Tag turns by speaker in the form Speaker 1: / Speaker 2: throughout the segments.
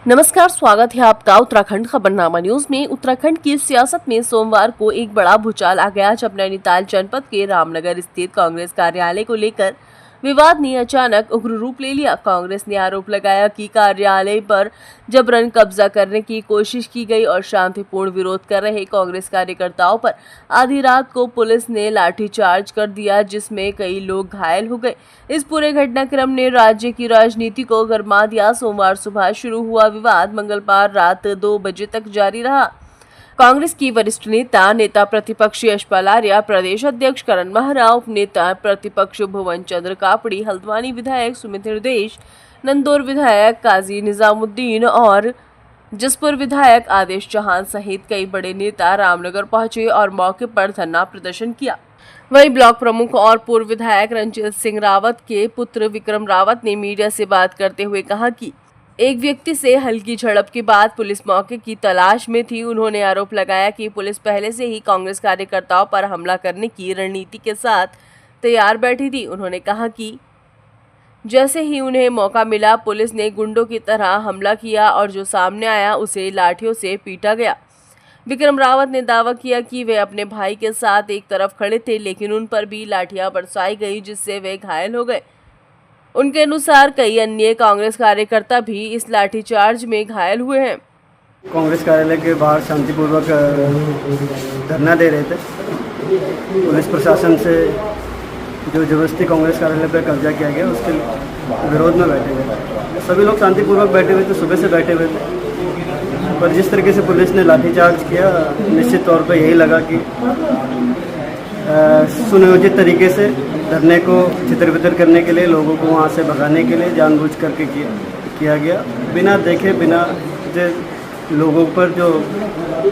Speaker 1: नमस्कार, स्वागत है आपका उत्तराखंड खबरनामा न्यूज में। उत्तराखंड की सियासत में सोमवार को एक बड़ा भूचाल आ गया जब नैनीताल जनपद के रामनगर स्थित कांग्रेस कार्यालय को लेकर विवाद ने अचानक उग्र रूप ले लिया। कांग्रेस ने आरोप लगाया कि कार्यालय पर जबरन कब्जा करने की कोशिश की गई और शांतिपूर्ण विरोध कर रहे कांग्रेस कार्यकर्ताओं पर आधी रात को पुलिस ने लाठीचार्ज कर दिया, जिसमें कई लोग घायल हो गए। इस पूरे घटनाक्रम ने राज्य की राजनीति को गरमा दिया। सोमवार सुबह शुरू हुआ विवाद मंगलवार रात 2 बजे तक जारी रहा। कांग्रेस की वरिष्ठ नेता प्रतिपक्ष यशपाल आर्या, प्रदेश अध्यक्ष करण महरा, उप नेता प्रतिपक्ष भुवन चंद्र कापड़ी, हल्द्वानी विधायक सुमित निर्देश, नंदौर विधायक काजी निजामुद्दीन और जसपुर विधायक आदेश चौहान सहित कई बड़े नेता रामनगर पहुंचे और मौके पर धरना प्रदर्शन किया। वहीं ब्लॉक प्रमुख और पूर्व विधायक रंजीत सिंह रावत के पुत्र विक्रम रावत ने मीडिया से बात करते हुए कहा कि एक व्यक्ति से हल्की झड़प के बाद पुलिस मौके की तलाश में थी। उन्होंने आरोप लगाया कि पुलिस पहले से ही कांग्रेस कार्यकर्ताओं पर हमला करने की रणनीति के साथ तैयार बैठी थी। उन्होंने कहा कि जैसे ही उन्हें मौका मिला, पुलिस ने गुंडों की तरह हमला किया और जो सामने आया उसे लाठियों से पीटा गया। विक्रम रावत ने दावा किया कि वे अपने भाई के साथ एक तरफ खड़े थे, लेकिन उन पर भी लाठियां बरसाई गई, जिससे वे घायल हो गए। उनके अनुसार कई अन्य कांग्रेस कार्यकर्ता भी इस लाठीचार्ज में घायल हुए हैं।
Speaker 2: कांग्रेस कार्यालय के बाहर शांतिपूर्वक धरना दे रहे थे। पुलिस प्रशासन से जो जबरदस्ती कांग्रेस कार्यालय पर कब्जा किया गया, उसके विरोध में बैठे हुए सभी लोग शांतिपूर्वक बैठे हुए थे, सुबह से बैठे हुए थे। पर जिस तरीके से पुलिस ने लाठीचार्ज किया, निश्चित तौर पर यही लगा कि सुनियोजित तरीके से धरने को छितर-बितर करने के लिए, लोगों को वहाँ से भगाने के लिए जानबूझ करके किया गया। बिना देखे, बिना लोगों पर जो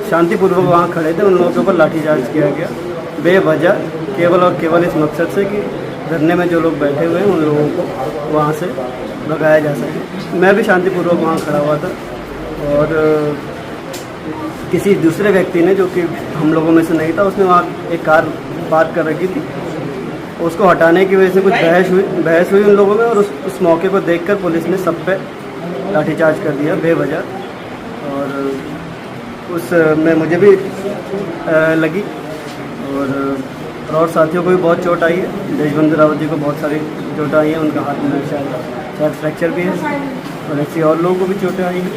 Speaker 2: शांतिपूर्वक वहाँ खड़े थे, उन लोगों के ऊपर लाठीचार्ज किया गया बेवजह, केवल और केवल इस मकसद से कि धरने में जो लोग बैठे हुए हैं उन लोगों को वहाँ से भगाया जा सके। मैं भी शांतिपूर्वक वहाँ खड़ा हुआ था और किसी दूसरे व्यक्ति ने, जो कि हम लोगों में से नहीं था, उसने वहाँ एक कार पार्क कर रखी थी। उसको हटाने की वजह से कुछ बहस हुई उन लोगों में और उस मौके को देखकर पुलिस ने सब पे लाठीचार्ज कर दिया बेवजह। और उस में मुझे भी लगी और साथियों को भी बहुत चोट आई है। देशबंधु रावत जी को बहुत सारी चोटें आई हैं, उनका हाथ में शायद फ्रैक्चर भी है और ऐसे और लोगों को भी चोटें आई हैं।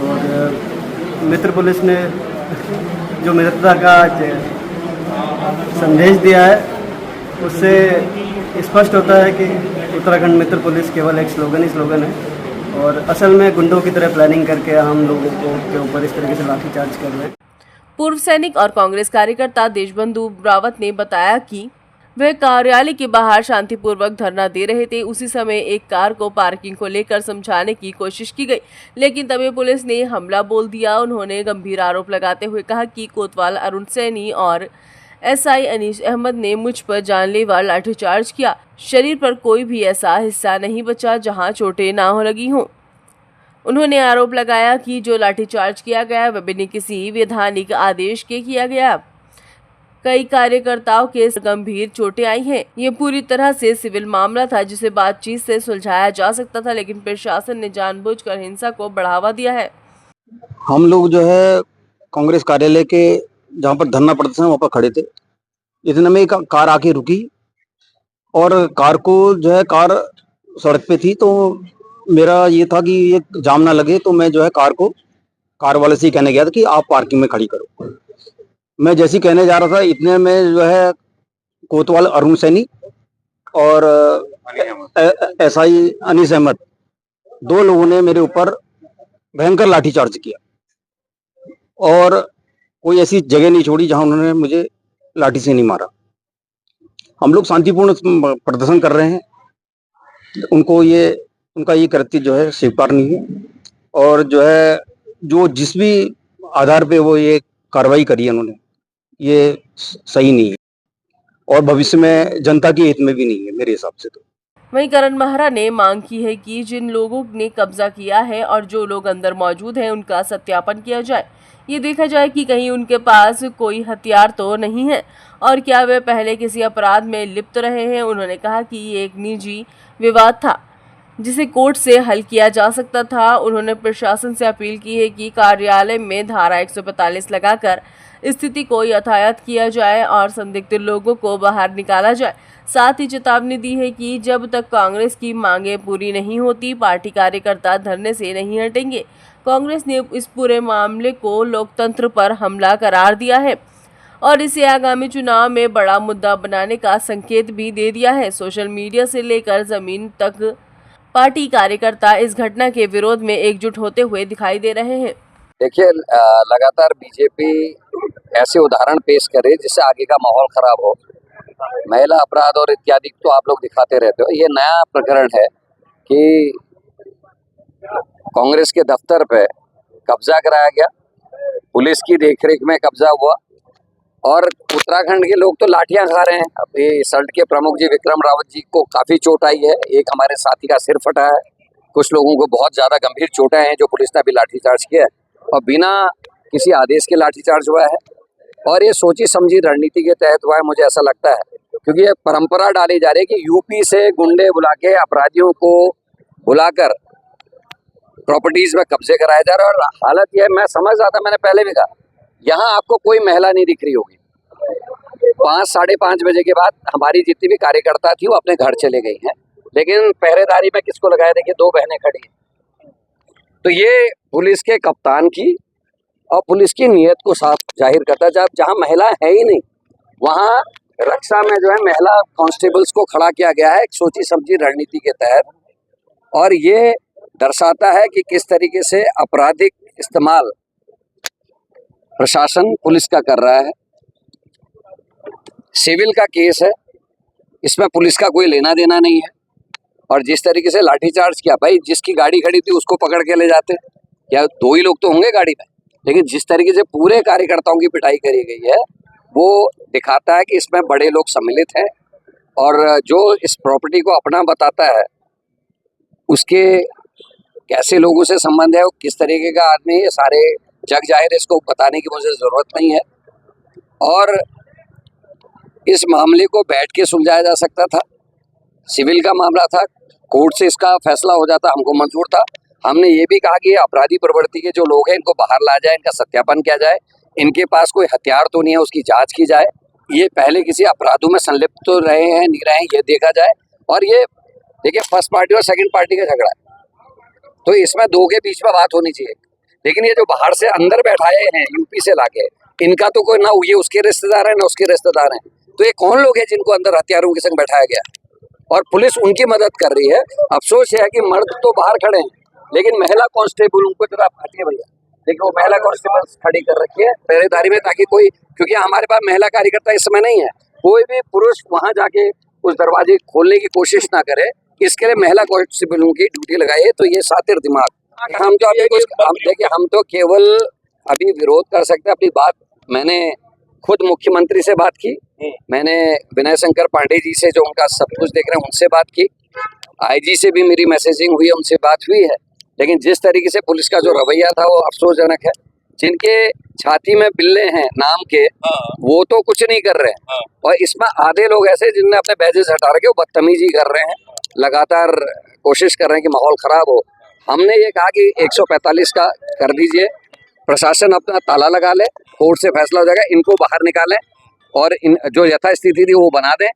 Speaker 2: और मित्र पुलिस ने जो मित्रता का संदेश दिया है, उससे स्पष्ट होता है कि उत्तराखंड मित्र पुलिस केवल एक स्लोगन है और असल में गुंडों की तरह प्लानिंग करके हम लोगों के ऊपर इस तरीके से लाठीचार्ज कर रहे हैं।
Speaker 1: पूर्व सैनिक और कांग्रेस कार्यकर्ता देशबंधु रावत ने बताया कि वे कार्यालय के बाहर शांतिपूर्वक धरना दे रहे थे। उसी समय एक कार को पार्किंग को लेकर समझाने की कोशिश की गई, लेकिन तभी पुलिस ने हमला बोल दिया। उन्होंने गंभीर आरोप लगाते हुए कहा कि कोतवाल अरुण सैनी और एसआई अनीस अहमद ने मुझ पर जानलेवा लाठीचार्ज किया। शरीर पर कोई भी ऐसा हिस्सा नहीं बचा जहां चोटें ना हो लगी हों। उन्होंने आरोप लगाया कि जो लाठीचार्ज किया गया वह बिना किसी वैधानिक आदेश के किया गया। कई कार्यकर्ताओं के गंभीर चोटें आई हैं। ये पूरी तरह से सिविल मामला था जिसे बातचीत से सुलझाया जा सकता था, लेकिन प्रशासन ने जानबूझकर हिंसा को बढ़ावा दिया है।
Speaker 3: हम लोग जो है कांग्रेस कार्यालय के जहाँ पर धरना प्रदर्शन वहाँ पर खड़े थे। इतने में एक कार आके रुकी और कार को जो है, कार सड़क पे थी, तो मेरा ये था कि ये जाम ना लगे, तो मैं जो है कार वाले से कहने गया था कि आप पार्किंग में खड़ी करो। मैं जैसे ही कहने जा रहा था, इतने में जो है कोतवाल अरुण सैनी और एसआई अनीस अहमद, 2 लोगों ने मेरे ऊपर भयंकर लाठीचार्ज किया और कोई ऐसी जगह नहीं छोड़ी जहां उन्होंने मुझे लाठी से नहीं मारा। हम लोग शांतिपूर्ण प्रदर्शन कर रहे हैं। उनका ये कृत्य जो है स्वीकार नहीं है और जो है जो जिस भी आधार पे वो ये कार्रवाई करी है उन्होंने, ये सही नहीं है और भविष्य में जनता के हित में भी नहीं है मेरे हिसाब से। तो
Speaker 1: वहीं करण महरा ने मांग की है कि जिन लोगों ने कब्जा किया है और जो लोग अंदर मौजूद हैं, उनका सत्यापन किया जाए। ये देखा जाए कि कहीं उनके पास कोई हथियार तो नहीं है और क्या वे पहले किसी अपराध में लिप्त रहे हैं। उन्होंने कहा कि ये एक निजी विवाद था। जिसे कोर्ट से हल किया जा सकता था। उन्होंने प्रशासन से अपील की है कि कार्यालय में धारा 145 लगाकर स्थिति को यथायथ किया जाए और संदिग्ध लोगों को बाहर निकाला जाए। साथ ही चेतावनी दी है कि जब तक कांग्रेस की मांगें पूरी नहीं होती, पार्टी कार्यकर्ता धरने से नहीं हटेंगे। कांग्रेस ने इस पूरे मामले को लोकतंत्र पर हमला करार दिया है और इसे आगामी चुनाव में बड़ा मुद्दा बनाने का संकेत भी दे दिया है। सोशल मीडिया से लेकर जमीन तक पार्टी कार्यकर्ता इस घटना के विरोध में एकजुट होते हुए दिखाई दे रहे हैं।
Speaker 4: देखिए, लगातार बीजेपी ऐसे उदाहरण पेश करे जिससे आगे का माहौल खराब हो। महिला अपराध और इत्यादि तो आप लोग दिखाते रहते हो। ये नया प्रकरण है कि कांग्रेस के दफ्तर पे कब्जा कराया गया, पुलिस की देखरेख में कब्जा हुआ और उत्तराखंड के लोग तो लाठियां खा रहे हैं। अभी सल्ट के प्रमुख जी विक्रम रावत जी को काफी चोट आई है, एक हमारे साथी का सिर फटा है, कुछ लोगों को बहुत ज्यादा गंभीर चोटें हैं जो पुलिस ने अभी लाठीचार्ज किया है और बिना किसी आदेश के लाठीचार्ज हुआ है और ये सोची समझी रणनीति के तहत हुआ है, मुझे ऐसा लगता है। क्योंकि ये परंपरा डाली जा रही है कि यूपी से गुंडे बुला के अपराधियों को बुलाकर प्रॉपर्टीज में कब्जे कराया जा रहा है। और हालत यह, मैं समझ रहा था, मैंने पहले भी कहा, यहाँ आपको कोई महिला नहीं दिख रही होगी। 5 साढ़े 5 बजे के बाद हमारी जितनी भी कार्यकर्ता थी वो अपने घर चले गई हैं, लेकिन पहरेदारी में किसको लगाया? देखिए 2 बहनें खड़ी हैं। तो ये पुलिस के कप्तान की और पुलिस की नीयत को साफ जाहिर करता है। जब जहाँ महिला है ही नहीं वहाँ रक्षा में जो है महिला कांस्टेबल्स को खड़ा किया गया है एक सोची समझी रणनीति के तहत। और ये दर्शाता है कि किस तरीके से आपराधिक इस्तेमाल प्रशासन पुलिस का कर रहा है। सिविल का केस है, इसमें पुलिस का कोई लेना देना नहीं है। और जिस तरीके से लाठीचार्ज किया, भाई जिसकी गाड़ी खड़ी थी उसको पकड़ के ले जाते, या 2 ही लोग तो होंगे गाड़ी में, लेकिन जिस तरीके से पूरे कार्यकर्ताओं की पिटाई करी गई है वो दिखाता है कि इसमें बड़े लोग सम्मिलित हैं। और जो इस प्रॉपर्टी को अपना बताता है उसके कैसे लोगों से संबंध है, वो किस तरीके का आदमी है, ये सारे जग जाहिर है, इसको बताने की मुझे ज़रूरत नहीं है। और इस मामले को बैठ के सुलझाया जा सकता था, सिविल का मामला था, कोर्ट से इसका फैसला हो जाता, हमको मंजूर था। हमने ये भी कहा कि अपराधी प्रवृत्ति के जो लोग हैं इनको बाहर लाया जाए, इनका सत्यापन किया जाए, इनके पास कोई हथियार तो नहीं है उसकी जांच की जाए, ये पहले किसी अपराधों में संलिप्त तो रहे हैं नहीं रहे हैं ये देखा जाए। और ये देखिए फर्स्ट पार्टी और सेकंड पार्टी का झगड़ा है, तो इसमें 2 के बीच में बात होनी चाहिए। लेकिन ये जो बाहर से अंदर बैठाए हैं यूपी से लाके, इनका तो कोई ना ये उसके रिश्तेदार हैं ना उसके रिश्तेदार हैं, तो ये कौन लोग हैं जिनको अंदर हथियारों के संग बैठाया गया और पुलिस उनकी मदद कर रही है। अफसोस है कि मर्द तो बाहर खड़े हैं, लेकिन महिला कांस्टेबल उनको जरा हटिए भैया, लेकिन वो महिला कांस्टेबल खड़ी कर रखी है पहरेदारी में, ताकि कोई, क्योंकि हमारे पास महिला कार्यकर्ता इस समय नहीं है, कोई भी पुरुष वहां जाके उस दरवाजे खोलने की कोशिश ना करे, इसके लिए महिला कांस्टेबलों की ड्यूटी लगाई है। तो ये सातिर दिमाग, हम तो अभी कुछ देखिए, हम तो केवल अभी विरोध कर सकते हैं। अपनी बात मैंने खुद मुख्यमंत्री से बात की, मैंने विनय शंकर पांडे जी से जो उनका सब कुछ देख रहे हैं उनसे बात की, आईजी से भी मेरी मैसेजिंग हुई है, उनसे बात हुई है। लेकिन जिस तरीके से पुलिस का जो रवैया था वो अफसोसजनक है। जिनके छाती में बिल्ले हैं नाम के, वो तो कुछ नहीं कर रहे हैं, और इसमें आधे लोग ऐसे जिनने अपने बैजेस हटा रखे, वो बदतमीजी कर रहे हैं, लगातार कोशिश कर रहे हैं कि माहौल खराब हो। हमने ये कहा कि 145 का कर दीजिए, प्रशासन अपना ताला लगा ले, कोर्ट से फैसला हो जाएगा, इनको बाहर निकालें और इन जो यथास्थिति थी वो बना दें,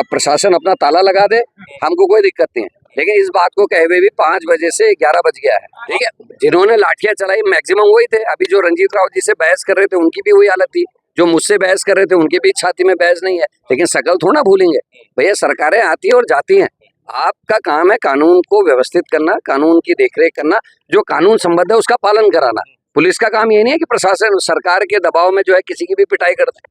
Speaker 4: प्रशासन अपना ताला लगा दे, हमको कोई दिक्कत नहीं है। लेकिन इस बात को कहे हुए भी 5 बजे से 11 बज गया है, ठीक है। जिन्होंने लाठियां चलाई मैक्सिमम वही थे। अभी जो रंजीत राव जी से बहस कर रहे थे उनकी भी वही हालत थी, जो मुझसे बहस कर रहे थे उनके भी छाती में बहस नहीं है, लेकिन शकल थोड़ा ना भूलेंगे भैया। सरकारें आती हैं और जाती हैं, आपका काम है कानून को व्यवस्थित करना, कानून की देखरेख करना, जो कानून संबद्ध है उसका पालन कराना। पुलिस का काम ये नहीं है कि प्रशासन सरकार के दबाव में जो है किसी की भी पिटाई कर दे।